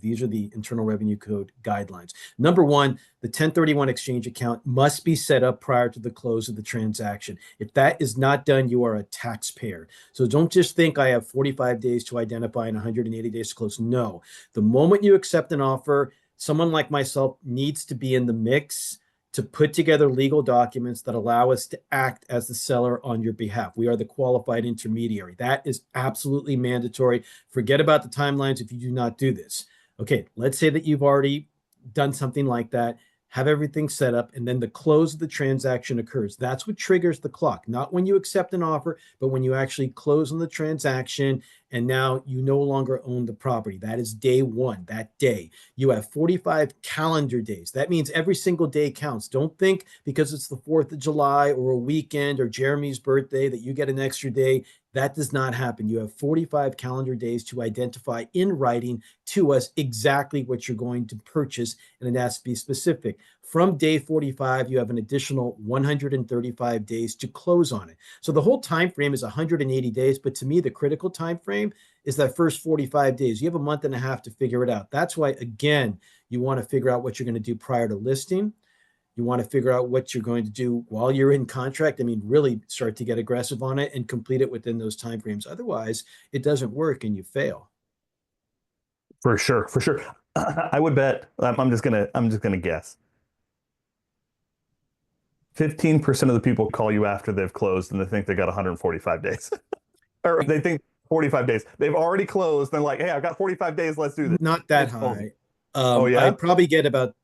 These are the Internal Revenue Code guidelines. Number one, the 1031 exchange account must be set up prior to the close of the transaction. If that is not done, you are a taxpayer. So don't just think I have 45 days to identify and 180 days to close. No, the moment you accept an offer, someone like myself needs to be in the mix to put together legal documents that allow us to act as the seller on your behalf. We are the qualified intermediary. That is absolutely mandatory. Forget about the timelines if you do not do this. Okay, let's say that you've already done something like that, have everything set up, and then the close of the transaction occurs. That's what triggers the clock, not when you accept an offer, but when you actually close on the transaction and now you no longer own the property. That is day one, that day. You have 45 calendar days. That means every single day counts. Don't think because it's the 4th of July or a weekend or Jeremy's birthday that you get an extra day. That does not happen. You have 45 calendar days to identify in writing to us exactly what you're going to purchase, and it has to be specific. From day 45, you have an additional 135 days to close on it. So the whole time frame is 180 days, but to me, the critical time frame is that first 45 days. You have a month and a half to figure it out. That's why, again, you want to figure out what you're going to do prior to listing. You want to figure out what you're going to do while you're in contract. I mean, really start to get aggressive on it and complete it within those timeframes. Otherwise, it doesn't work and you fail. For sure, for sure. I would bet, I'm just gonna guess. 15% of the people call you after they've closed and they think they got 145 days. Or they think 45 days. They've already closed. They're like, hey, I've got 45 days. Let's do this. Not that high. Oh, I yeah? probably get about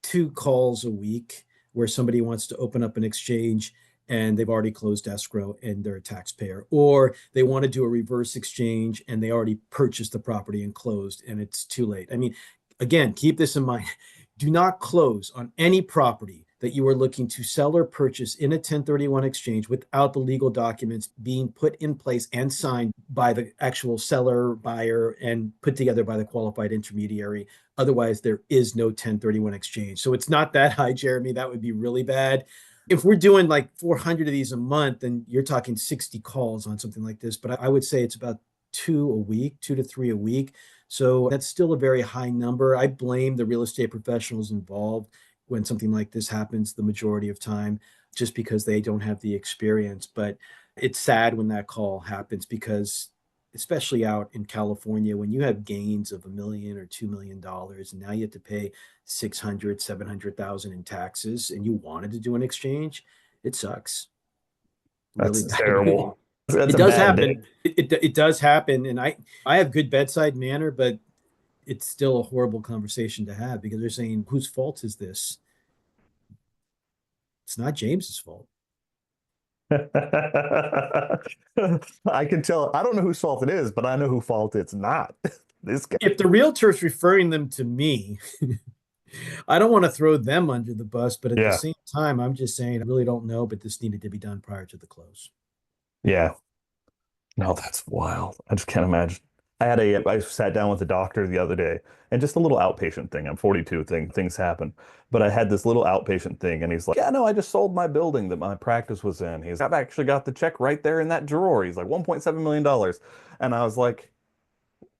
2 calls a week where somebody wants to open up an exchange and they've already closed escrow and they're a taxpayer, or they want to do a reverse exchange and they already purchased the property and closed and it's too late. I mean, again, keep this in mind. Do not close on any property that you are looking to sell or purchase in a 1031 exchange without the legal documents being put in place and signed by the actual seller, buyer, and put together by the qualified intermediary. Otherwise, there is no 1031 exchange. So it's not that high, Jeremy. That would be really bad. If we're doing like 400 of these a month, then you're talking 60 calls on something like this. But I would say it's about 2 a week, 2 to 3 a week. So that's still a very high number. I blame the real estate professionals involved when something like this happens the majority of time, just because they don't have the experience. But it's sad when that call happens because especially out in California, when you have gains of $1 million or $2 million, and now you have to pay 600, 700,000 in taxes, and you wanted to do an exchange, it sucks. Really That's bad. terrible. That's It a does bad day. happen. It does happen, and I have good bedside manner, but it's still a horrible conversation to have because they're saying, whose fault is this? It's not James's fault. I can tell. I don't know whose fault it is, but I know who fault it's not. This guy. If the realtor is referring them to me, I don't want to throw them under the bus, but at the Yeah. same time, I'm just saying I really don't know, but this needed to be done prior to the close. Yeah. No, that's wild. I just can't imagine. I sat down with the doctor the other day and just a little outpatient thing. I'm 42, things happen. But I had this little outpatient thing and he's like, yeah, no, I just sold my building that my practice was in. I've actually got the check right there in that drawer. He's like, $1.7 million. And I was like,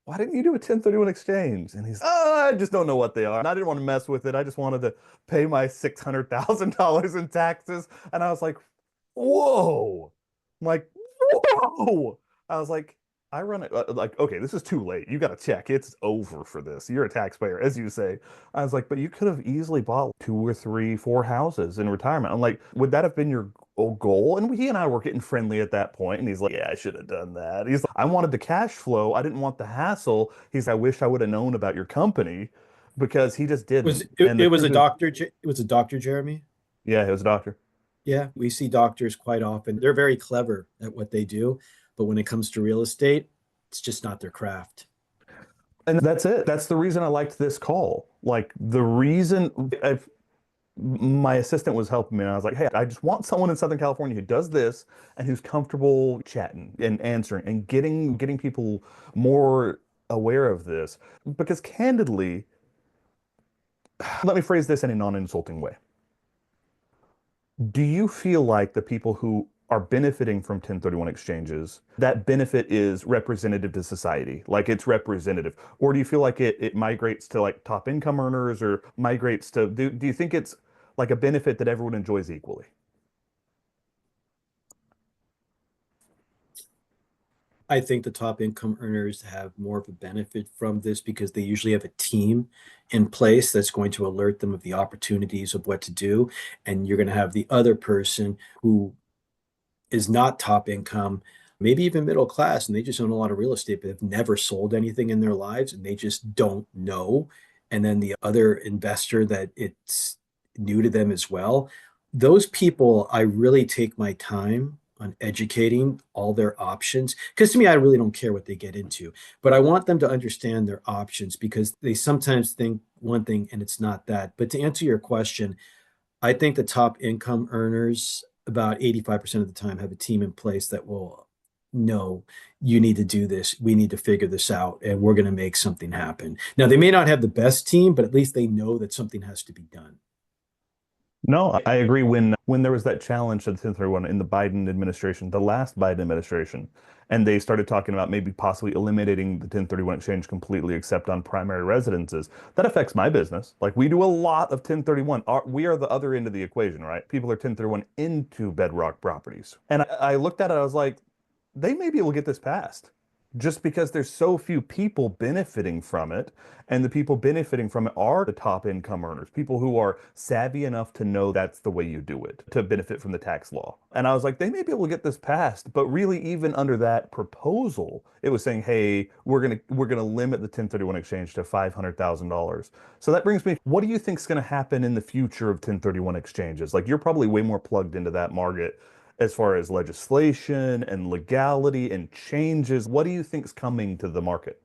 why didn't you do a 1031 exchange? And he's, oh, I just don't know what they are. And I didn't want to mess with it. I just wanted to pay my $600,000 in taxes. And I was like, whoa. I'm like, whoa. I was like, I run it like, okay, this is too late. You got to check. It's over for this. You're a taxpayer, as you say. I was like, but you could have easily bought 2 or 3, 4 houses in retirement. I'm like, would that have been your goal? And he and I were getting friendly at that point. And he's like, yeah, I should have done that. He's like, I wanted the cash flow. I didn't want the hassle. He's, I wish I would have known about your company because he just Was didn't. it, And the it was a truth is, doctor? It was a doctor, Jeremy. yeah, he was a doctor. Yeah, we see doctors quite often. They're very clever at what they do, but when it comes to real estate, it's just not their craft. And that's it. That's the reason I liked this call. Like the reason my assistant was helping me, and I was like, hey, I just want someone in Southern California who does this and who's comfortable chatting and answering and getting people more aware of this. Because candidly, let me phrase this in a non-insulting way. Do you feel like the people who are benefiting from 1031 exchanges, that benefit is representative to society, like it's representative? Or do you feel like it migrates to like top income earners or migrates to, do you think it's like a benefit that everyone enjoys equally? I think the top income earners have more of a benefit from this because they usually have a team in place that's going to alert them of the opportunities of what to do. And you're going to have the other person who is not top income, maybe even middle class, and they just own a lot of real estate, but have never sold anything in their lives and they just don't know. And then the other investor that it's new to them as well. Those people, I really take my time on educating all their options because to me, I really don't care what they get into, but I want them to understand their options because they sometimes think one thing and it's not that. But to answer your question, I think the top income earners, about 85% of the time, have a team in place that will know you need to do this. We need to figure this out, and we're going to make something happen. Now, they may not have the best team, but at least they know that something has to be done. No, I agree. When there was that challenge to the 1031 in the Biden administration, the last Biden administration, and they started talking about maybe possibly eliminating the 1031 exchange completely, except on primary residences, that affects my business. Like we do a lot of 1031. We are the other end of the equation, right? People are 1031 into bedrock properties. And I looked at it, I was like, they may be able to get this passed just because there's so few people benefiting from it. And the people benefiting from it are the top income earners, people who are savvy enough to know that's the way you do it to benefit from the tax law. And I was like, they may be able to get this passed, but really even under that proposal, it was saying, hey, we're gonna limit the 1031 exchange to $500,000. So that brings me, what do you think is going to happen in the future of 1031 exchanges? Like you're probably way more plugged into that market as far as legislation and legality and changes. What do you think is coming to the market?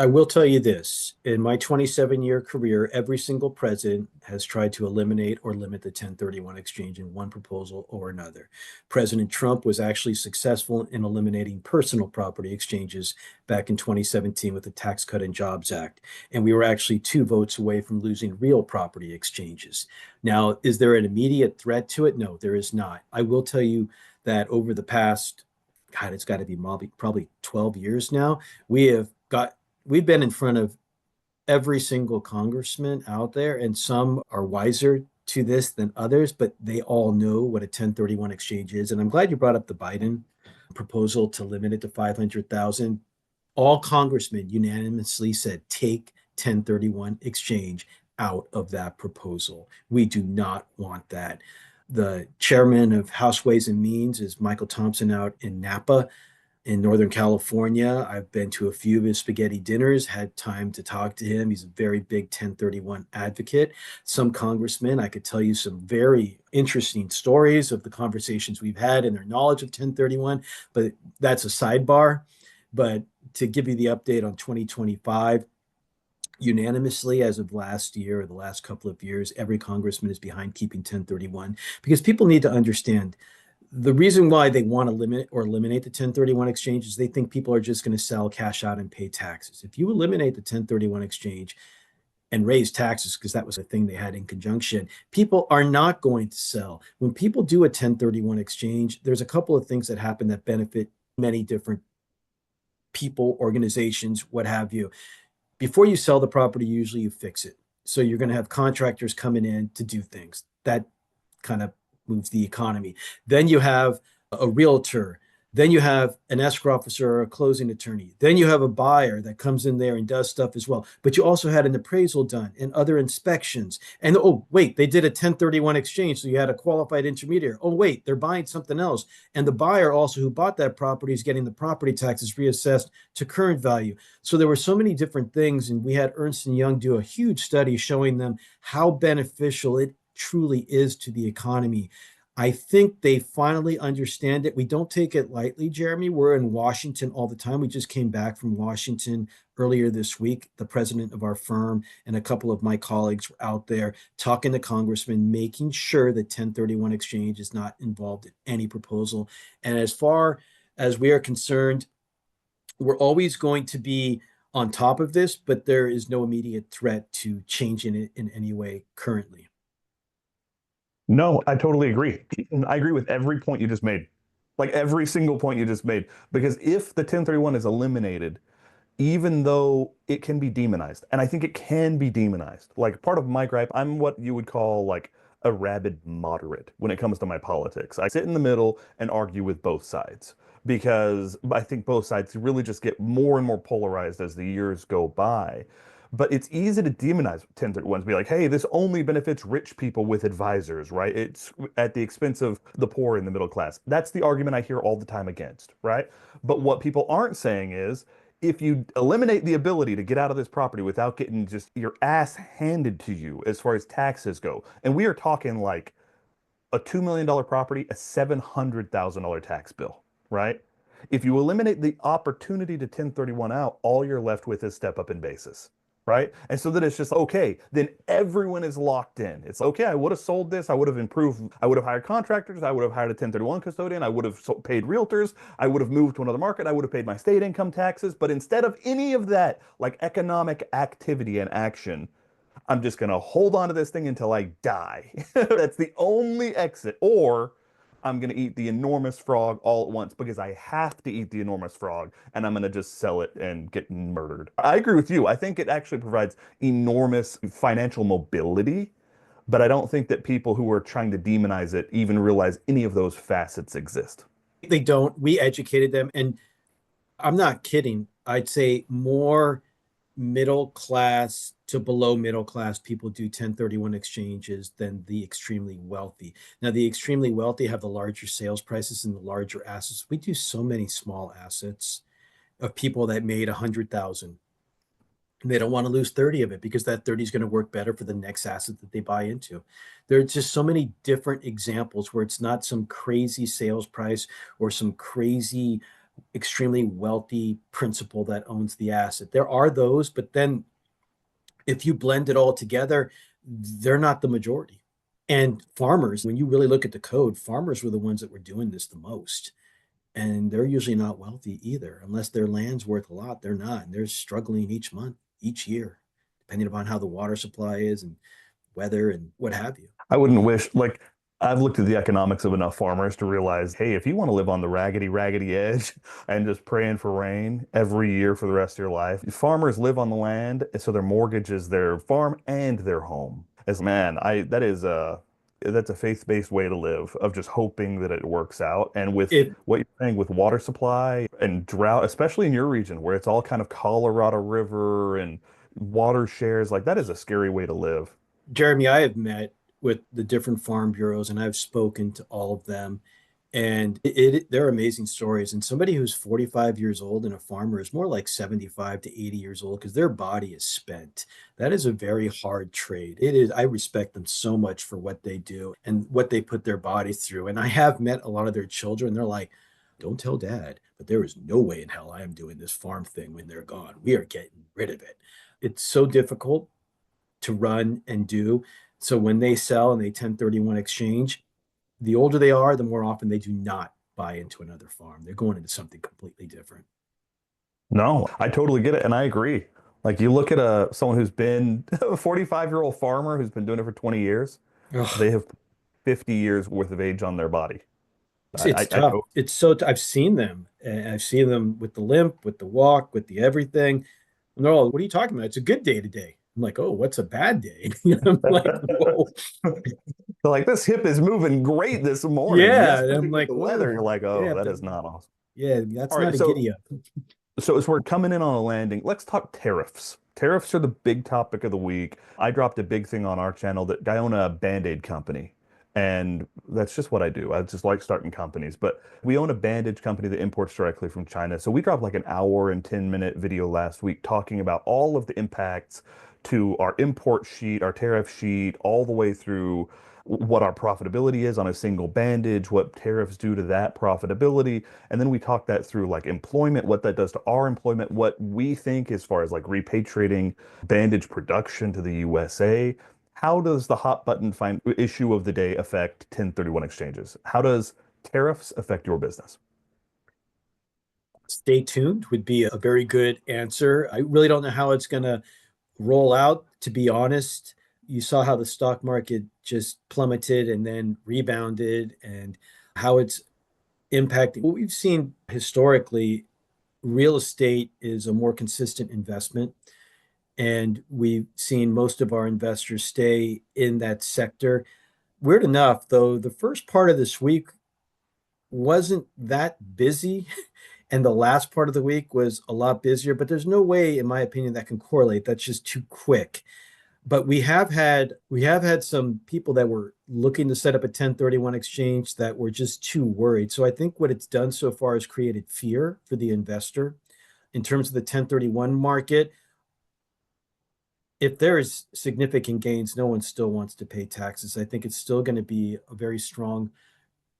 I will tell you this. In my 27-year career, every single president has tried to eliminate or limit the 1031 exchange in one proposal or another. President Trump was actually successful in eliminating personal property exchanges back in 2017 with the Tax Cut and Jobs Act. And we were actually 2 votes away from losing real property exchanges. Now, is there an immediate threat to it? No, there is not. I will tell you that over the past, God, it's got to be probably 12 years now, we have got we've been in front of every single congressman out there, and some are wiser to this than others, but they all know what a 1031 exchange is. And I'm glad you brought up the Biden proposal to limit it to 500,000. All congressmen unanimously said take 1031 exchange out of that proposal. We do not want that. The chairman of House Ways and Means is Michael Thompson out in Napa in Northern California. I've been to a few of his spaghetti dinners, had time to talk to him. He's a very big 1031 advocate. Some congressmen, I could tell you some very interesting stories of the conversations we've had and their knowledge of 1031, but that's a sidebar. But to give you the update on 2025, unanimously as of last year or the last couple of years, every congressman is behind keeping 1031 because people need to understand the reason why they want to limit or eliminate the 1031 exchange is they think people are just going to sell, cash out, and pay taxes. If you eliminate the 1031 exchange and raise taxes, because that was a thing they had in conjunction, people are not going to sell. When people do a 1031 exchange, there's a couple of things that happen that benefit many different people, organizations, what have you. Before you sell the property, usually you fix it. So you're going to have contractors coming in to do things. That kind of moves the economy. Then you have a realtor. Then you have an escrow officer or a closing attorney. Then you have a buyer that comes in there and does stuff as well. But you also had an appraisal done and other inspections. And oh, wait, they did a 1031 exchange. So you had a qualified intermediary. Oh, wait, they're buying something else. And the buyer also who bought that property is getting the property taxes reassessed to current value. So there were so many different things. And we had Ernst & Young do a huge study showing them how beneficial it truly is to the economy. I think they finally understand it. We don't take it lightly, Jeremy. We're in Washington all the time. We just came back from Washington earlier this week. The president of our firm and a couple of my colleagues were out there talking to congressmen, making sure that 1031 exchange is not involved in any proposal. And as far as we are concerned, we're always going to be on top of this, but there is no immediate threat to changing it in any way currently. No, I totally agree. I agree with every point you just made. Like every single point you just made. Because if the 1031 is eliminated, even though it can be demonized, and I think it can be demonized. Like part of my gripe, I'm what you would call like a rabid moderate when it comes to my politics. I sit in the middle and argue with both sides because I think both sides really just get more and more polarized as the years go by. But it's easy to demonize 1031s, be like, hey, this only benefits rich people with advisors, right? It's at the expense of the poor in the middle class. That's the argument I hear all the time against, right? But what people aren't saying is, if you eliminate the ability to get out of this property without getting just your ass handed to you as far as taxes go, and we are talking like a $2 million property, a $700,000 tax bill, right? If you eliminate the opportunity to 1031 out, all you're left with is step up in basis, right? And so then it's just okay, then everyone is locked in. It's okay, I would have sold this, I would have improved, I would have hired contractors, I would have hired a 1031 custodian, I would have paid realtors, I would have moved to another market, I would have paid my state income taxes. But instead of any of that, like economic activity and action, I'm just going to hold on to this thing until I die. That's the only exit. Or I'm going to eat the enormous frog all at once because I have to eat the enormous frog and I'm going to just sell it and get murdered. I agree with you. I think it actually provides enormous financial mobility, but I don't think that people who are trying to demonize it even realize any of those facets exist. They don't. We educated them. And I'm not kidding. I'd say more middle class to below middle class people do 1031 exchanges than the extremely wealthy. Now, the extremely wealthy have the larger sales prices and the larger assets. We do so many small assets of people that made 100,000. They don't want to lose 30 of it because that 30 is going to work better for the next asset that they buy into. There are just so many different examples where it's not some crazy sales price or some crazy extremely wealthy principal that owns the asset. There are those, but then if you blend it all together, they're not the majority. And farmers, when you really look at the code, farmers were the ones that were doing this the most. And they're usually not wealthy either, unless their land's worth a lot. They're not. And they're struggling each month, each year, depending upon how the water supply is and weather and what have you. I wouldn't wish, like, I've looked at the economics of enough farmers to realize, hey, if you want to live on the raggedy edge and just praying for rain every year for the rest of your life, farmers live on the land, so their mortgage is their farm and their home. As man, I that is a that's a faith-based way to live of just hoping that it works out. And with If what you're saying with water supply and drought, especially in your region where it's all kind of Colorado River and water shares, like that is a scary way to live. Jeremy, I have met with the different farm bureaus and I've spoken to all of them. And they're amazing stories. And somebody who's 45 years old and a farmer is more like 75 to 80 years old because their body is spent. That is a very hard trade. It is. I respect them so much for what they do and what they put their bodies through. And I have met a lot of their children. They're like, don't tell dad, but there is no way in hell I am doing this farm thing when they're gone. We are getting rid of it. It's so difficult to run and do. So when they sell and they 1031 exchange, the older they are, the more often they do not buy into another farm. They're going into something completely different. No, I totally get it, and I agree. Like you look at a someone who's been a 45-year-old farmer who's been doing it for 20 years, Ugh, they have 50 years worth of age on their body. it's I tough. It's so I've seen them. I've seen them with the limp, with the walk, with the everything. And they're all, what are you talking about? It's a good day today. I'm like, oh, what's a bad day? I'm like, whoa. They're like, this hip is moving great this morning. Yeah. And Yesterday I'm with like, the whoa. weather, you're like, oh, Yeah, that is not awesome. yeah, that's All not right, a giddy up. so as we're coming in on a landing, let's talk tariffs. Tariffs are the big topic of the week. I dropped a big thing on our channel that I own a Band-Aid company. And that's just what I do. I just like starting companies. But we own a bandage company that imports directly from China. So we dropped like an hour and 10-minute video last week talking about all of the impacts to our import sheet, our tariff sheet, all the way through what our profitability is on a single bandage, what tariffs do to that profitability. And then we talk that through like employment, what that does to our employment, what we think as far as like repatriating bandage production to the USA. How does the hot button find issue of the day affect 1031 exchanges? How does tariffs affect your business? Stay tuned would be a very good answer. I really don't know how it's going to roll out, to be honest. You saw how the stock market just plummeted and then rebounded, and how it's impacting what we've seen historically. Real estate is a more consistent investment, and we've seen most of our investors stay in that sector. Weird enough, though, the first part of this week wasn't that busy, and the last part of the week was a lot busier, but there's no way, in my opinion, that can correlate. That's just too quick. But we have had some people that were looking to set up a 1031 exchange that were just too worried. So I think what it's done so far is created fear for the investor in terms of the 1031 market. If there is significant gains, no one still wants to pay taxes. I think it's still going to be a very strong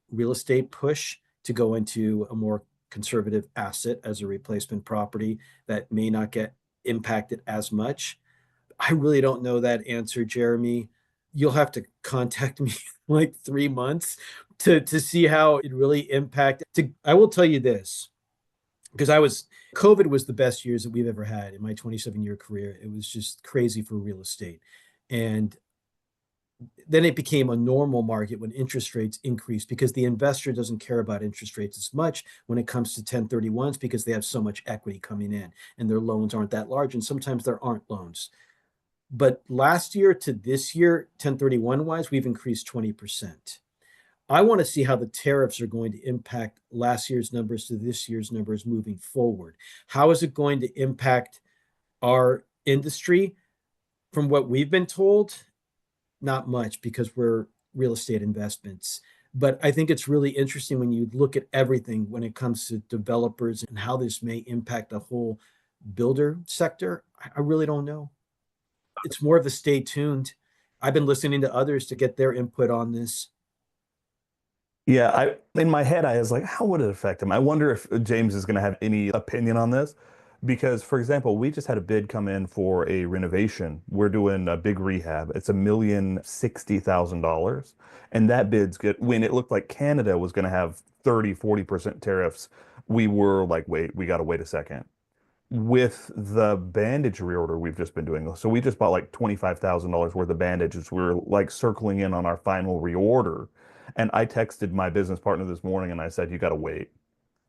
real estate push to go into a more conservative asset as a replacement property that may not get impacted as much. I really don't know that answer, Jeremy. You'll have to contact me in like 3 months to see how it really impacted. I will tell you this, because COVID was the best years that we've ever had in my 27-year career. It was just crazy for real estate. And then it became a normal market when interest rates increased because the investor doesn't care about interest rates as much when it comes to 1031s because they have so much equity coming in and their loans aren't that large. And sometimes there aren't loans. But last year to this year, 1031 wise, we've increased 20%. I want to see how the tariffs are going to impact last year's numbers to this year's numbers moving forward. How is it going to impact our industry? From what we've been told, not much because we're real estate investments. But I think it's really interesting when you look at everything when it comes to developers and how this may impact the whole builder sector. I really don't know. It's more of a stay tuned. I've been listening to others to get their input on this. Yeah, I in my head I was like, how would it affect him? I wonder if James is going to have any opinion on this. Because, for example, we just had a bid come in for a renovation. We're doing a big rehab. It's $1,060,000. And that bid's good. When it looked like Canada was going to have 30, 40% tariffs, we were like, wait, we got to wait a second. With the bandage reorder we've just been doing, so we just bought like $25,000 worth of bandages. We were like circling in on our final reorder. And I texted my business partner this morning and I said, you got to wait.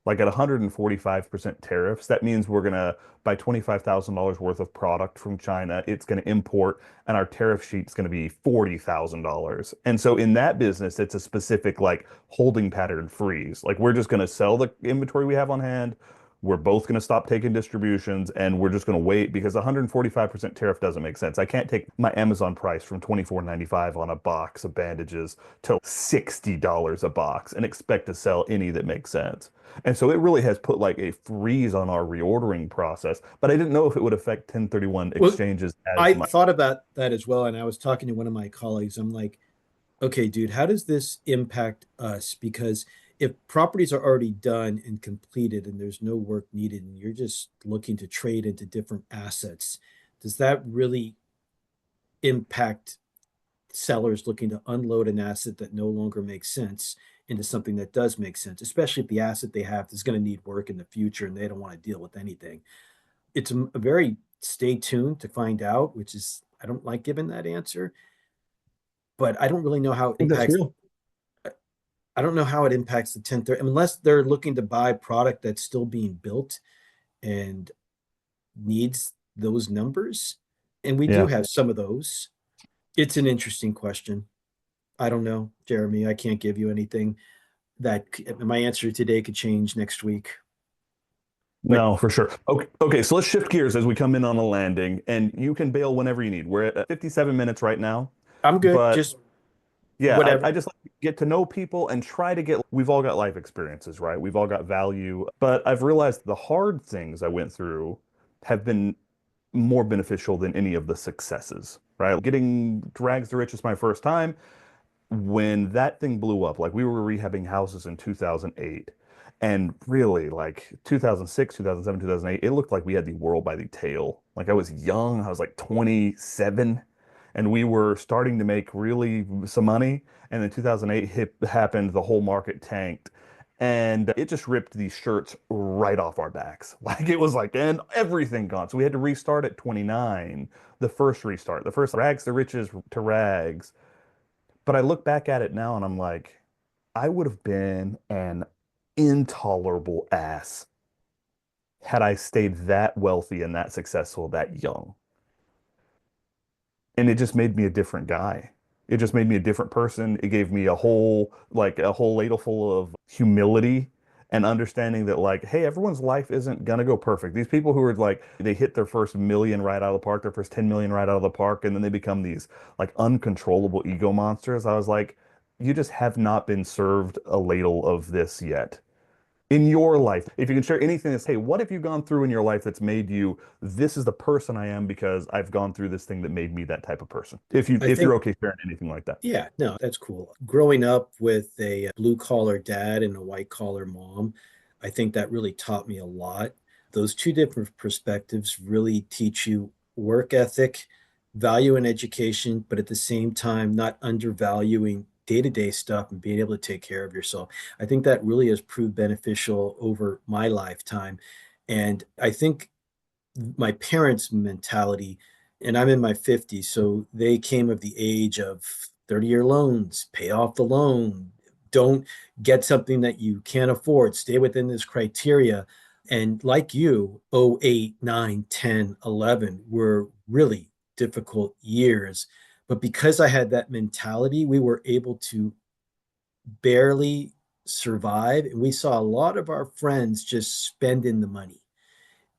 Like at 145% tariffs, that means we're going to buy $25,000 worth of product from China. It's going to import, and our tariff sheet's going to be $40,000. And so in that business, it's a specific like holding pattern freeze. Like we're just going to sell the inventory we have on hand. We're both going to stop taking distributions and we're just going to wait because 145% tariff doesn't make sense. I can't take my Amazon price from $24.95 on a box of bandages to $60 a box and expect to sell any that makes sense. And so it really has put like a freeze on our reordering process, but I didn't know if it would affect 1031 Well, exchanges as I much. thought about that as well. And I was talking to one of my colleagues. I'm like, okay, dude, how does this impact us? Because if properties are already done and completed and there's no work needed and you're just looking to trade into different assets, does that really impact sellers looking to unload an asset that no longer makes sense into something that does make sense, especially if the asset they have is going to need work in the future and they don't want to deal with anything? It's a very stay tuned to find out, which is, I don't like giving that answer, but I don't really know how it I think that's impacts. real. I don't know how it impacts the 1030 unless they're looking to buy product that's still being built and needs those numbers. And we do Yeah. have some of those. It's an interesting question. I don't know, Jeremy. I can't give you anything that my answer today could change next week. But No, for sure. Okay, okay, so let's shift gears as we come in on a landing, and you can bail whenever you need. We're at 57 minutes right now, I'm good. but Just yeah, I whatever. just like to get to know people and try to get, we've all got life experiences, right? We've all got value, but I've realized the hard things I went through have been more beneficial than any of the successes, right? Getting to rags to riches my first time, when that thing blew up, like we were rehabbing houses in 2008, and really like 2006, 2007, 2008, it looked like we had the world by the tail. Like I was young, I was like 27, and we were starting to make really some money. And then 2008 happened, the whole market tanked. And it just ripped these shirts right off our backs. Like it was like, and everything gone. So we had to restart at 29, the first restart, the first rags to riches to rags. But I look back at it now and I'm like, I would have been an intolerable ass had I stayed that wealthy and that successful that young. And it just made me a different guy. It just made me a different person. It gave me a whole ladle full of humility and understanding that like, hey, everyone's life isn't gonna go perfect. These people who are like, they hit their first million right out of the park, their first 10 million right out of the park, and then they become these like uncontrollable ego monsters. I was like, you just have not been served a ladle of this yet in your life. If you can share anything that's, hey, what have you gone through in your life that's made you, this is the person I am because I've gone through this thing that made me that type of person. I If you're think, okay sharing anything like that. yeah, no, that's cool. Growing up with a blue collar dad and a white collar mom, I think that really taught me a lot. Those two different perspectives really teach you work ethic, value in education, but at the same time, not undervaluing day-to-day stuff and being able to take care of yourself. I think that really has proved beneficial over my lifetime. And I think my parents' mentality, and I'm in my 50s, so they came of the age of 30-year loans, pay off the loan, don't get something that you can't afford, stay within this criteria. And like you, oh 08, 9, 10, 11 were really difficult years. But because I had that mentality, we were able to barely survive. And we saw a lot of our friends just spending the money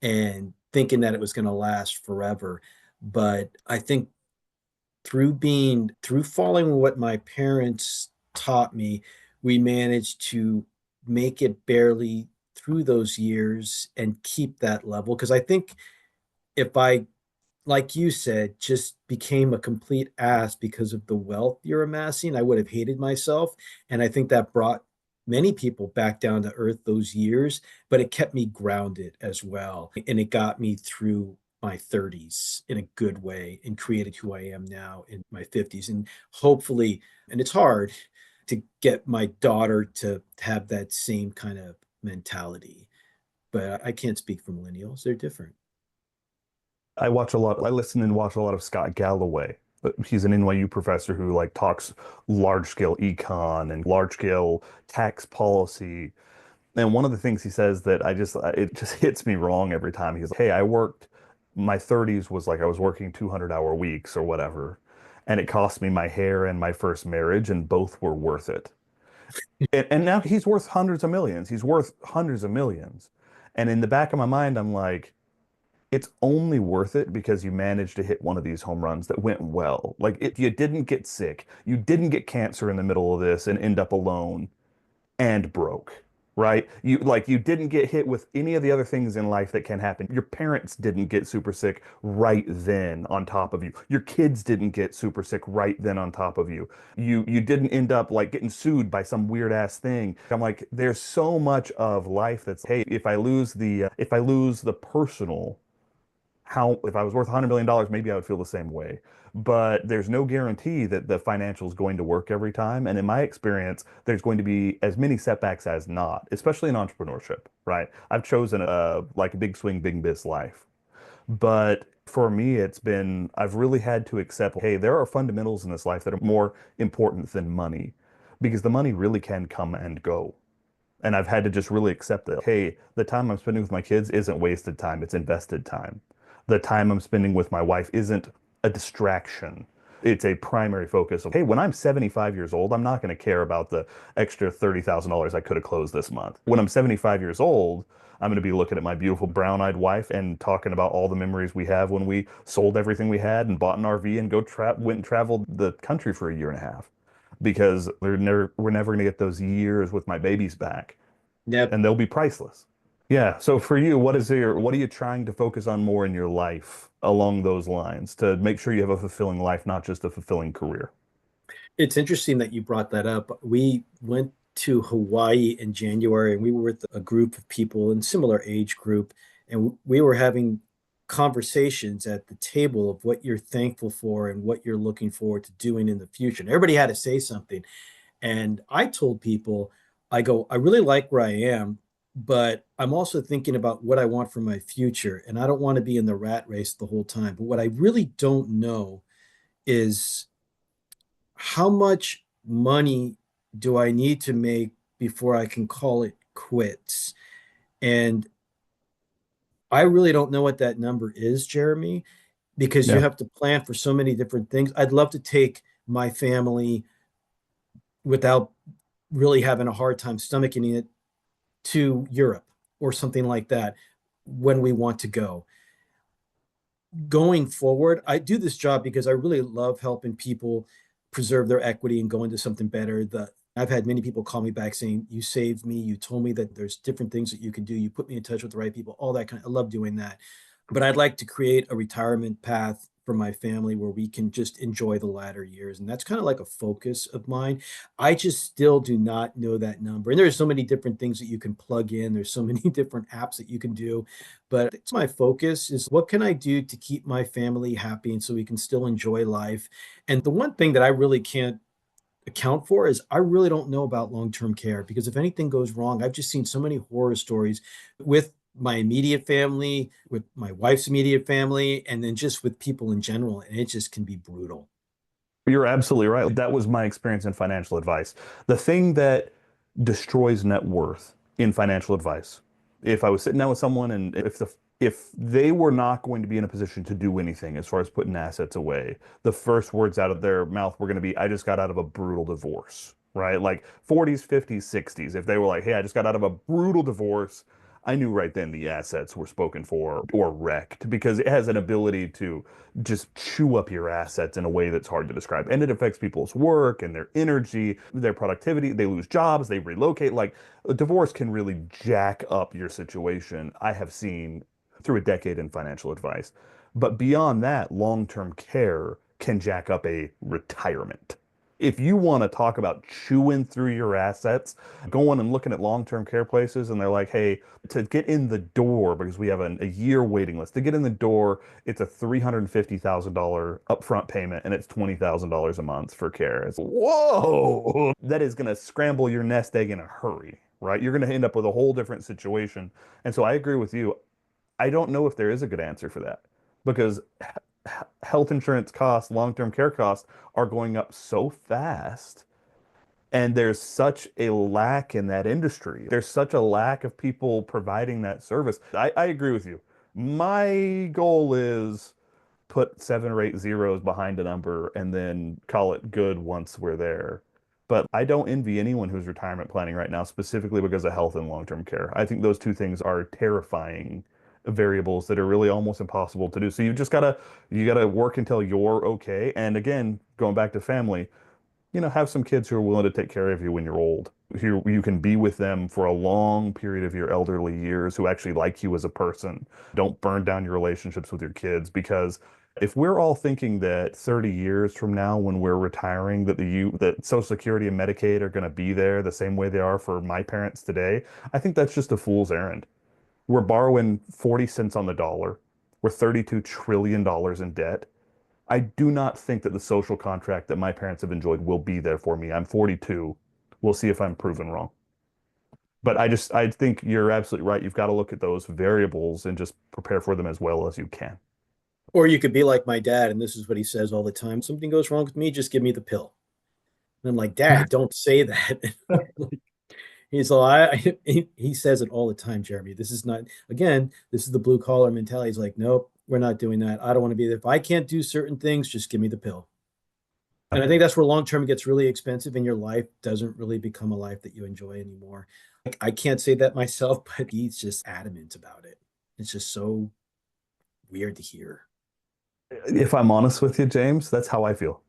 and thinking that it was going to last forever. But I think through following what my parents taught me, we managed to make it barely through those years and keep that level. Because I think if I, like you said, just became a complete ass because of the wealth you're amassing, I would have hated myself. And I think that brought many people back down to earth those years, but it kept me grounded as well. And it got me through my 30s in a good way and created who I am now in my 50s. And hopefully, and it's hard to get my daughter to have that same kind of mentality, but I can't speak for millennials. They're different. I listen and watch a lot of Scott Galloway. He's an NYU professor who like talks large scale econ and large scale tax policy. And one of the things he says that it just hits me wrong every time. He's like, hey, my 30s was like I was working 200-hour weeks or whatever. And it cost me my hair and my first marriage, and both were worth it. And now he's worth hundreds of millions. He's worth hundreds of millions. And in the back of my mind, I'm like, it's only worth it because you managed to hit one of these home runs that went well. You didn't get sick. You didn't get cancer in the middle of this and end up alone and broke, right? You didn't get hit with any of the other things in life that can happen. Your parents didn't get super sick right then on top of you. Your kids didn't get super sick right then on top of you. You didn't end up like getting sued by some weird ass thing. I'm like, there's so much of life that's, hey, if I lose the personal, how if I was worth $100 million, maybe I would feel the same way. But there's no guarantee that the financial is going to work every time. And in my experience, there's going to be as many setbacks as not, especially in entrepreneurship, right? I've chosen a big swing, big miss life. But for me, I've really had to accept, hey, there are fundamentals in this life that are more important than money because the money really can come and go. And I've had to just really accept that, hey, the time I'm spending with my kids isn't wasted time, it's invested time. The time I'm spending with my wife isn't a distraction. It's a primary focus of, hey, when I'm 75 years old, I'm not going to care about the extra $30,000 I could have closed this month. When I'm 75 years old, I'm going to be looking at my beautiful brown-eyed wife and talking about all the memories we have when we sold everything we had and bought an RV and went and traveled the country for a year and a half because we're never going to get those years with my babies back, Yep. and they'll be priceless. Yeah. So for you, what are you trying to focus on more in your life along those lines to make sure you have a fulfilling life, not just a fulfilling career? It's interesting that you brought that up. We went to Hawaii in January and we were with a group of people in similar age group, and we were having conversations at the table of what you're thankful for and what you're looking forward to doing in the future. And everybody had to say something. And I told people, I go, I really like where I am, but I'm also thinking about what I want for my future. And I don't want to be in the rat race the whole time. But what I really don't know is how much money do I need to make before I can call it quits. And I really don't know what that number is, Jeremy, because you Yeah. have to plan for so many different things. I'd love to take my family without really having a hard time stomaching it to Europe or something like that when we want to go. Going forward, I do this job because I really love helping people preserve their equity and go into something better. I've had many people call me back saying, "You saved me. You told me that there's different things that you can do. You put me in touch with the right people." All that kind of, I love doing that. But I'd like to create a retirement path for my family where we can just enjoy the latter years. And that's kind of like a focus of mine. I just still do not know that number. And there's so many different things that you can plug in. There's so many different apps that you can do. But it's my focus is what can I do to keep my family happy and so we can still enjoy life. And the one thing that I really can't account for is I really don't know about long-term care because if anything goes wrong, I've just seen so many horror stories with my immediate family, with my wife's immediate family, and then just with people in general. And it just can be brutal. You're absolutely right. That was my experience in financial advice. The thing that destroys net worth in financial advice, if I was sitting down with someone and if they were not going to be in a position to do anything as far as putting assets away, the first words out of their mouth were going to be, I just got out of a brutal divorce, right? Like 40s, 50s, 60s. If they were like, hey, I just got out of a brutal divorce, I knew right then the assets were spoken for or wrecked because it has an ability to just chew up your assets in a way that's hard to describe. And it affects people's work and their energy, their productivity. They lose jobs, they relocate. Like a divorce can really jack up your situation. I have seen through a decade in financial advice. But beyond that, long-term care can jack up a retirement. If you want to talk about chewing through your assets, going and looking at long-term care places, and they're like, hey, to get in the door, because we have a year waiting list, to get in the door, it's a $350,000 upfront payment and it's $20,000 a month for care. It's, whoa, that is going to scramble your nest egg in a hurry, right? You're going to end up with a whole different situation. And so I agree with you. I don't know if there is a good answer for that because health insurance costs, long-term care costs are going up so fast. And there's such a lack in that industry. There's such a lack of people providing that service. I agree with you. My goal is put 7 or 8 zeros behind a number and then call it good once we're there. But I don't envy anyone who's retirement planning right now, specifically because of health and long-term care. I think those two things are terrifying variables that are really almost impossible to do. So you gotta work until you're okay. And again, going back to family, have some kids who are willing to take care of you when you're old. You can be with them for a long period of your elderly years who actually like you as a person. Don't burn down your relationships with your kids because if we're all thinking that 30 years from now when we're retiring that Social Security and Medicaid are going to be there the same way they are for my parents today, I think that's just a fool's errand. We're borrowing 40 cents on the dollar. We're $32 trillion in debt. I do not think that the social contract that my parents have enjoyed will be there for me. I'm 42. We'll see if I'm proven wrong. But I think you're absolutely right. You've got to look at those variables and just prepare for them as well as you can. Or you could be like my dad, and this is what he says all the time. Something goes wrong with me, just give me the pill. And I'm like, Dad, don't say that. He's like, he says it all the time, Jeremy. This is not, again, this is the blue collar mentality. He's like, nope, we're not doing that. I don't want to be there. If I can't do certain things, just give me the pill. And I think that's where long term gets really expensive and your life doesn't really become a life that you enjoy anymore. Like, I can't say that myself, but he's just adamant about it. It's just so weird to hear. If I'm honest with you, James, that's how I feel.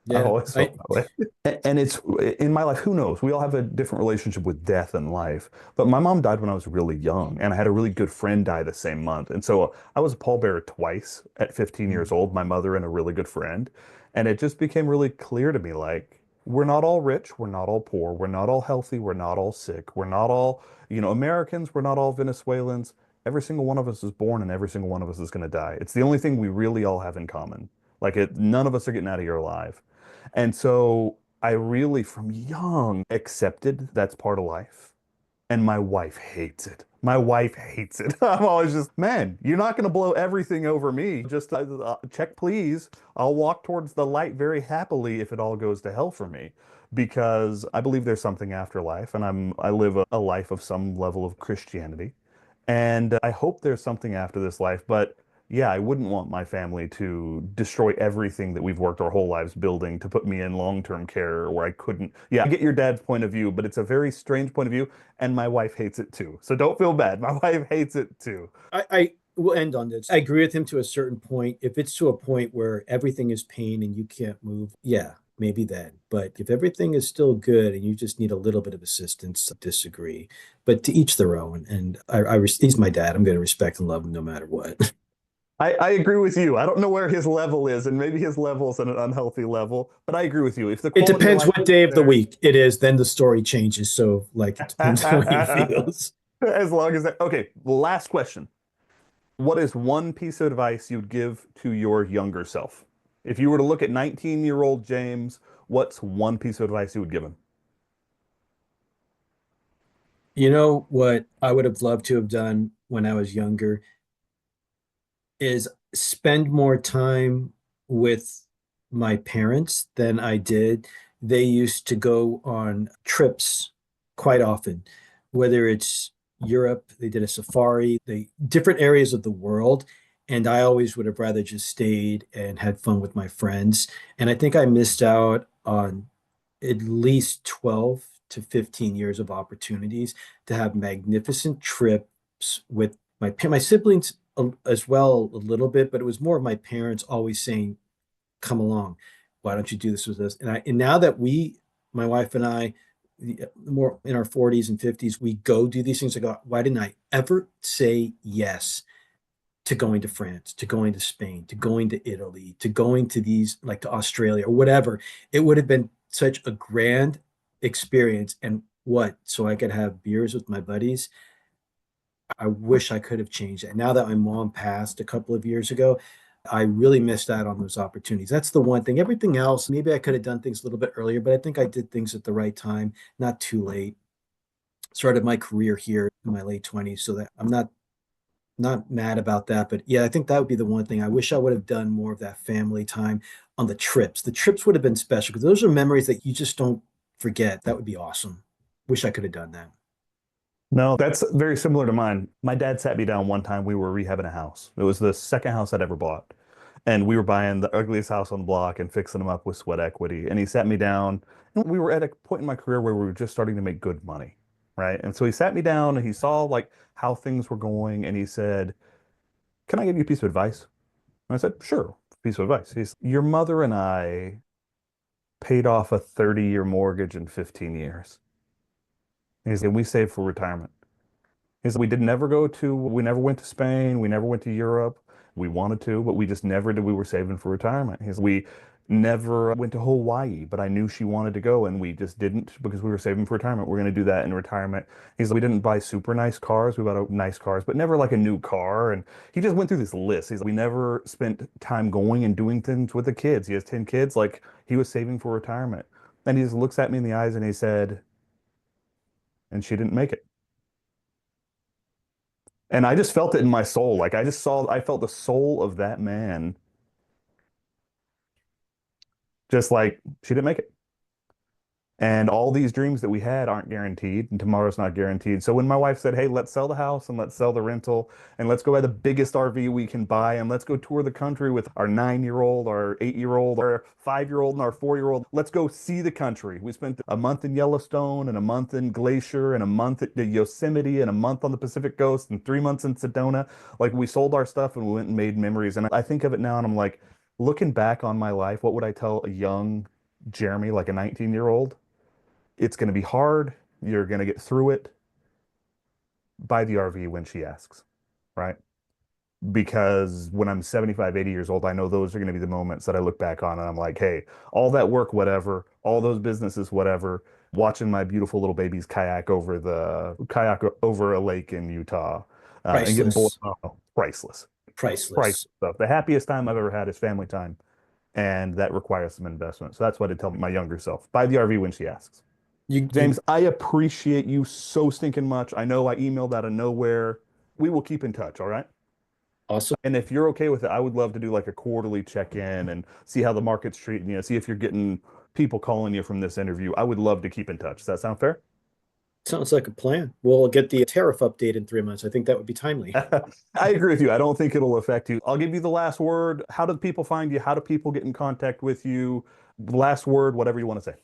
I've Yeah. always felt that way. And it's in my life, who knows? We all have a different relationship with death and life. But my mom died when I was really young, and I had a really good friend die the same month. And so I was a pallbearer twice at 15 years old, my mother and a really good friend. And it just became really clear to me like, we're not all rich, we're not all poor, we're not all healthy, we're not all sick, we're not all, Americans, we're not all Venezuelans. Every single one of us is born and every single one of us is going to die. It's the only thing we really all have in common. None of us are getting out of here alive. And so I really, from young, accepted that's part of life. And my wife hates it. My wife hates it. I'm always just, man, you're not going to blow everything over me. Just check, please. I'll walk towards the light very happily if it all goes to hell for me, because I believe there's something after life, and I live a life of some level of Christianity, and I hope there's something after this life. But yeah, I wouldn't want my family to destroy everything that we've worked our whole lives building to put me in long-term care where I couldn't. Yeah, I get your dad's point of view, but it's a very strange point of view, and my wife hates it too. So don't feel bad. My wife hates it too. I will end on this. I agree with him to a certain point. If it's to a point where everything is pain and you can't move, yeah, maybe then. But if everything is still good and you just need a little bit of assistance, I disagree. But to each their own. And he's my dad. I'm going to respect and love him no matter what. I agree with you. I don't know where his level is, and maybe his level is at an unhealthy level, but I agree with you. If the It quality of depends life what is day of the there, week it is, then the story changes. So, like, it depends on how he feels. as long as that. Okay, last question. What is one piece of advice you'd give to your younger self? If you were to look at 19-year-old James, what's one piece of advice you would give him? You know what I would have loved to have done when I was younger is spend more time with my parents than I did. They used to go on trips quite often, whether it's Europe, they did a safari, they different areas of the world. And I always would have rather just stayed and had fun with my friends. And I think I missed out on at least 12 to 15 years of opportunities to have magnificent trips with my siblings as well a little bit, but it was more of my parents always saying, "Come along, why don't you do this with us?" And now that my wife and I, more in our 40s and 50s, we go do these things. I go, why didn't I ever say yes to going to France, to going to Spain, to going to Italy, to going to these, like to Australia or whatever? It would have been such a grand experience. And what? So I could have beers with my buddies. I wish I could have changed that. Now that my mom passed a couple of years ago, I really missed out on those opportunities. That's the one thing. Everything else, maybe I could have done things a little bit earlier, but I think I did things at the right time, not too late. Started my career here in my late 20s, so that I'm not mad about that. But yeah, I think that would be the one thing. I wish I would have done more of that family time on the trips. The trips would have been special because those are memories that you just don't forget. That would be awesome. Wish I could have done that. No, that's very similar to mine. My dad sat me down one time. We were rehabbing a house. It was the second house I'd ever bought. And we were buying the ugliest house on the block and fixing them up with sweat equity. And he sat me down. And we were at a point in my career where we were just starting to make good money. Right. And so he sat me down and he saw like how things were going. And he said, "Can I give you a piece of advice?" And I said, "Sure, piece of advice." He's, "Your mother and I paid off a 30-year mortgage in 15 years. He said, we saved for retirement. He said, we never went to Spain. We never went to Europe. We wanted to, but we just never did. We were saving for retirement. He said, we never went to Hawaii, but I knew she wanted to go and we just didn't because we were saving for retirement. We're going to do that in retirement." He said, "We didn't buy super nice cars. We bought nice cars, but never like a new car." And he just went through this list. He's like, "We never spent time going and doing things with the kids." He has 10 kids. Like he was saving for retirement. And he just looks at me in the eyes and he said, "And she didn't make it." And I just felt it in my soul. Like I felt the soul of that man, just like she didn't make it. And all these dreams that we had aren't guaranteed, and tomorrow's not guaranteed. So when my wife said, "Hey, let's sell the house and let's sell the rental and let's go buy the biggest RV we can buy and let's go tour the country with our 9-year-old, our 8-year-old, our 5-year-old, and our 4-year-old. Let's go see the country." We spent a month in Yellowstone and a month in Glacier and a month at the Yosemite and a month on the Pacific Coast and 3 months in Sedona. Like we sold our stuff and we went and made memories. And I think of it now and I'm like, looking back on my life, what would I tell a young Jeremy, like a 19-year-old? It's going to be hard. You're going to get through it. Buy the RV when she asks, right? Because when I'm 75, 80 years old, I know those are going to be the moments that I look back on and I'm like, hey, all that work, whatever, all those businesses, whatever, watching my beautiful little babies kayak over a lake in Utah and getting bored. Priceless, Oh, priceless, priceless priceless. stuff. The happiest time I've ever had is family time. And that requires some investment. So that's what I tell my younger self. Buy the RV when she asks. You James, I appreciate you so stinking much. I know I emailed out of nowhere. We will keep in touch, all right? also. And if you're okay with it, I would love to do like a quarterly check-in and see how the market's treating you, see if you're getting people calling you from this interview. I would love to keep in touch. Does that sound fair? Sounds like a plan. We'll get the tariff update in 3 months. I think that would be timely. I agree with you. I don't think it'll affect you. I'll give you the last word. How do people find you? How do people get in contact with you? Last word, whatever you want to say.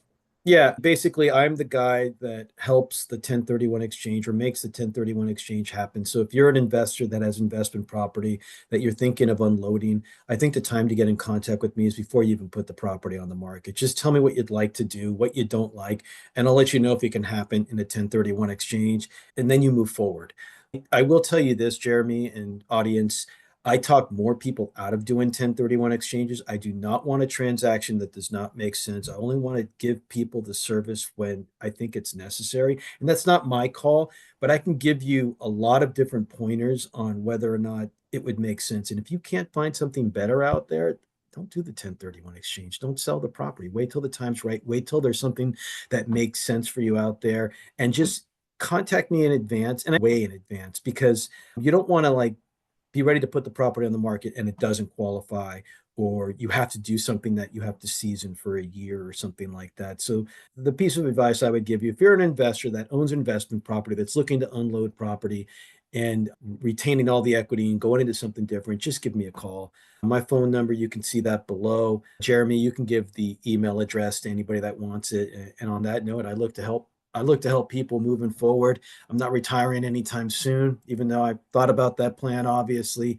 Yeah, basically, I'm the guy that helps the 1031 exchange or makes the 1031 exchange happen. So if you're an investor that has investment property that you're thinking of unloading, I think the time to get in contact with me is before you even put the property on the market. Just tell me what you'd like to do, what you don't like, and I'll let you know if it can happen in a 1031 exchange, and then you move forward. I will tell you this, Jeremy and audience. I talk more people out of doing 1031 exchanges. I do not want a transaction that does not make sense. I only want to give people the service when I think it's necessary. And that's not my call, but I can give you a lot of different pointers on whether or not it would make sense. And if you can't find something better out there, don't do the 1031 exchange. Don't sell the property. Wait till the time's right. Wait till there's something that makes sense for you out there, and just contact me in advance and way in advance, because you don't want to like be ready to put the property on the market and it doesn't qualify, or you have to do something that you have to season for a year or something like that. So the piece of advice I would give you, if you're an investor that owns investment property that's looking to unload property and retaining all the equity and going into something different, just give me a call. My phone number, you can see that below. Jeremy, you can give the email address to anybody that wants it. And on that note, I look to help people moving forward. I'm not retiring anytime soon, even though I thought about that plan, obviously.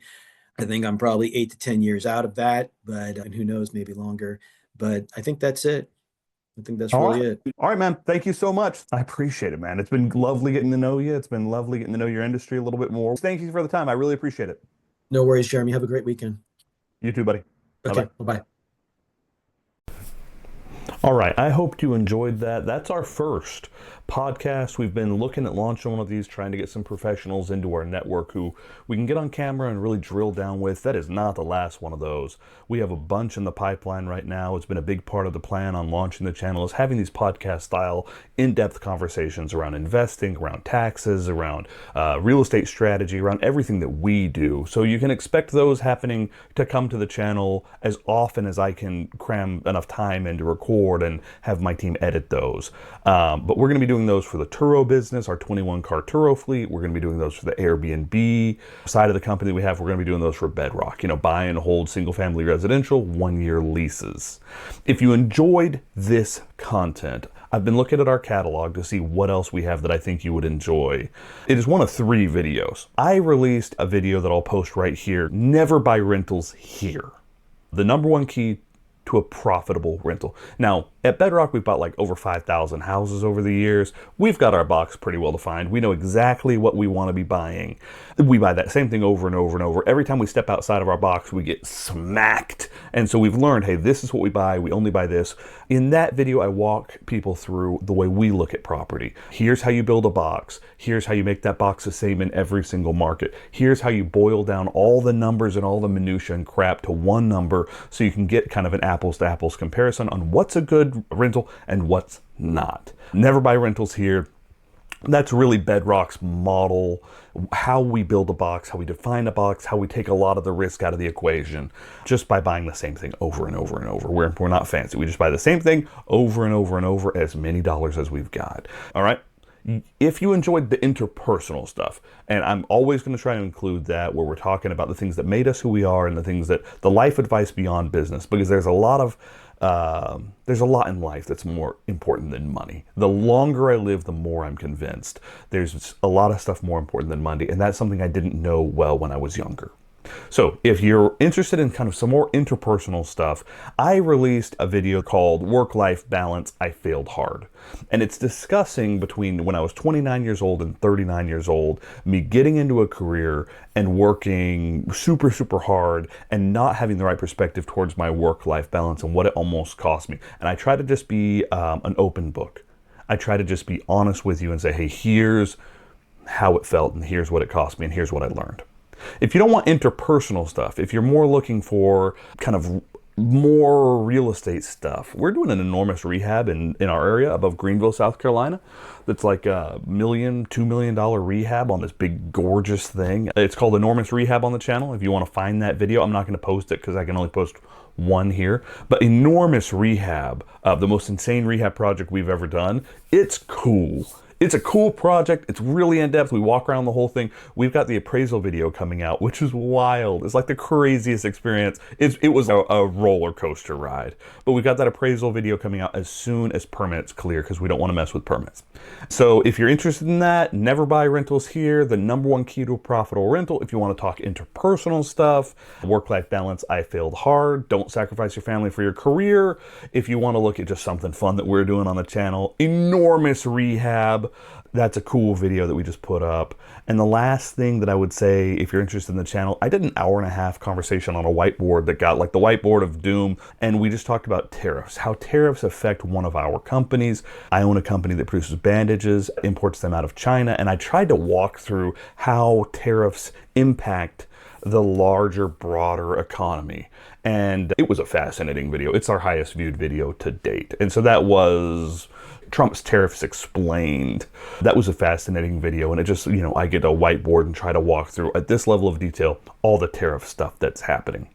I think I'm probably 8 to 10 years out of that, but and who knows, maybe longer. But I think that's it. I think that's All really right. it. All right, man. Thank you so much. I appreciate it, man. It's been lovely getting to know you. It's been lovely getting to know your industry a little bit more. Thank you for the time. I really appreciate it. No worries, Jeremy. Have a great weekend. You too, buddy. Okay, Bye-bye. bye-bye. All right. I hope you enjoyed that. That's our first podcast. We've been looking at launching one of these, trying to get some professionals into our network who we can get on camera and really drill down with. That is not the last one of those. We have a bunch in the pipeline right now. It's been a big part of the plan on launching the channel is having these podcast style in-depth conversations around investing, around taxes, around real estate strategy, around everything that we do. So you can expect those happening to come to the channel as often as I can cram enough time in to record and have my team edit those. But we're going to be doing those for the Turo business, our 21 car Turo fleet. We're going to be doing those for the Airbnb side of the company that we have. We're going to be doing those for Bedrock, buy and hold single family residential 1-year leases. If you enjoyed this content, I've been looking at our catalog to see what else we have that I think you would enjoy. It is one of 3 videos. I released a video that I'll post right here. Never buy rentals here. The number one key to a profitable rental. Now, at Bedrock, we've bought like over 5,000 houses over the years. We've got our box pretty well defined. We know exactly what we want to be buying. We buy that same thing over and over and over. Every time we step outside of our box, we get smacked. And so we've learned, hey, this is what we buy. We only buy this. In that video, I walk people through the way we look at property. Here's how you build a box. Here's how you make that box the same in every single market. Here's how you boil down all the numbers and all the minutia and crap to one number so you can get kind of an apples to apples comparison on what's a good rental and what's not. Never buy rentals here. That's really Bedrock's model, how we build a box, how we define a box, how we take a lot of the risk out of the equation just by buying the same thing over and over and over. We're not fancy. We just buy the same thing over and over and over, as many dollars as we've got. All right. If you enjoyed the interpersonal stuff, and I'm always going to try to include that where we're talking about the things that made us who we are and the things that the life advice beyond business, because there's a lot in life that's more important than money. The longer I live, the more I'm convinced there's a lot of stuff more important than money, and that's something I didn't know well when I was younger. So if you're interested in kind of some more interpersonal stuff, I released a video called Work-Life Balance, I Failed Hard. And it's discussing between when I was 29 years old and 39 years old, me getting into a career and working super, super hard and not having the right perspective towards my work-life balance and what it almost cost me. And I try to just be an open book. I try to just be honest with you and say, hey, here's how it felt and here's what it cost me and here's what I learned. If you don't want interpersonal stuff, if you're more looking for kind of More real estate stuff. We're doing an enormous rehab in our area above Greenville, South Carolina. That's like $1 million, $2 million rehab on this big gorgeous thing. It's called Enormous Rehab on the channel. If you want to find that video, I'm not going to post it because I can only post one here. But Enormous Rehab, the most insane rehab project we've ever done. It's cool. It's a cool project. It's really in depth. We walk around the whole thing. We've got the appraisal video coming out, which is wild. It's like the craziest experience. It was a roller coaster ride. But we've got that appraisal video coming out as soon as permits clear because we don't want to mess with permits. So if you're interested in that, never buy rentals here. The #1 key to a profitable rental. If you want to talk interpersonal stuff, work-life balance, I failed hard. Don't sacrifice your family for your career. If you want to look at just something fun that we're doing on the channel, Enormous Rehab. That's a cool video that we just put up. And the last thing that I would say, if you're interested in the channel, I did an hour-and-a-half conversation on a whiteboard that got like the whiteboard of doom. And we just talked about tariffs, how tariffs affect one of our companies. I own a company that produces bandages, imports them out of China. And I tried to walk through how tariffs impact the larger, broader economy. And it was a fascinating video. It's our highest viewed video to date. And so that was Trump's Tariffs Explained. That was a fascinating video, and it just, I get a whiteboard and try to walk through at this level of detail all the tariff stuff that's happening.